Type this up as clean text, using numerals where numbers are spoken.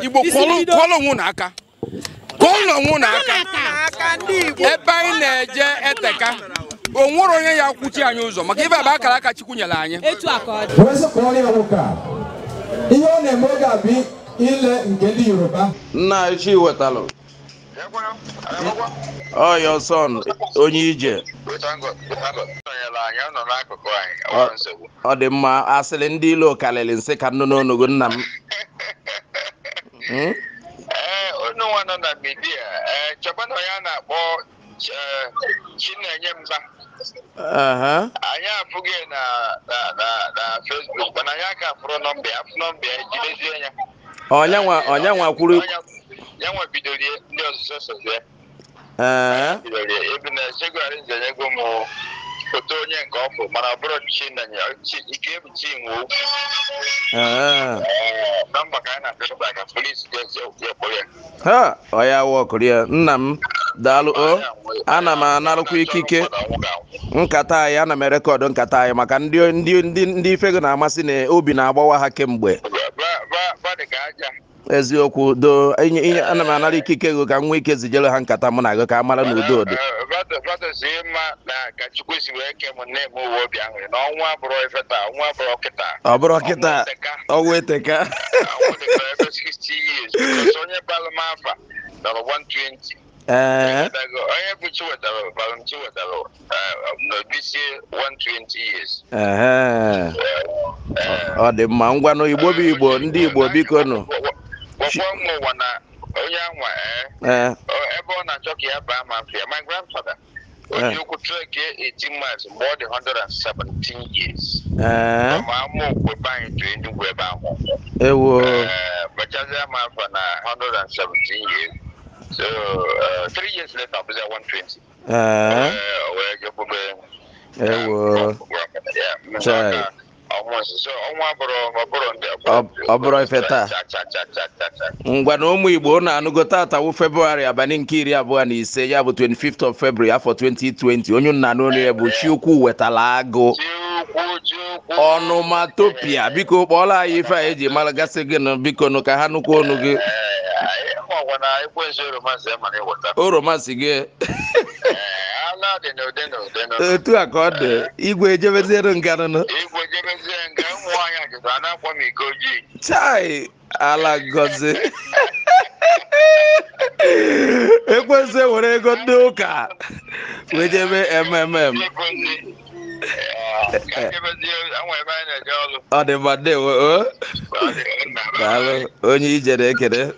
Igbo kwọlọ nwụ n'aka ebe anyị na-eje eteka o nwere onye ya kwuchi anyị ụzọ maka ibe aba akara aka Chukwu nyere anyị etu aka ọ dị ihe ọ na-eme oge a bụ ile nke ndị Yoruba nna Chiwetalu oh your son Onye-Ije ọ dị mma asịrị ndị ilo kalịrị nsị ka nnụ n'onugo nna m onu nwana na media chọbana ya na-akpọ Chinenye Mba anyị afụghị na Facebook mana anyị aka afụrụ nọmba ya jidezie ya onyanwa kwuru ya nwa bidoro ndị ọzụzụ sozie ebe na segwara njenye ego m foto onye nke ọfụ mana ọ bụrụ Chinenye ike ebuchi nwe okwu nọmba ka anyị na-afụba ka polisi ga-ekpọrọ ya ha oya wọkụrụ nna m daalụ ana m analụkwa ikike nkata anyị ana m erekọdụ nkata anyị maka ndị ifego na-amasị na obi na-agbawa ha kemgbe eziokwu do ana m anara ikike ego ka m nwee ike zijere ha nkata mụ na gị ka a mara n'udo udo ọ bụrụ kịta ọnwa eteka onye bụ Chiwetalu n'obisi 120 years ọ dị mma ngwa na Igbo bụ Igbo ndị Igbo biko nụ ụwa na onye anwa ebe ọ na-achọ ka ya baa mafia my grandfather onye okwu trek 18 miles mgbe ọ dị 117 years ma ama okwe banyị to Enugu ebe ahụ ewo mechazie mafa na 117 years. So 3 years later, I was at 120. ngwa na ụmụ Igbo na-anụgo tata wụ February abalị nke 25 ya bụ 25th of February afọ 2020 onye nna n'olu ya bụ Chiwetalu Agụ ọnụmatopia biko kpọọla anyị ife anyị eji mara gasị gị nụ biko nụ ka ha nụkwa ọnụ gị o romansi gị etu a ka ọ dị igwe ejebeziere nganụ chai ala gozi ekwensu were ego ndị ụka wee jebe MMM ọ dị mma ndewo daalụ Onye-Ije na-ekele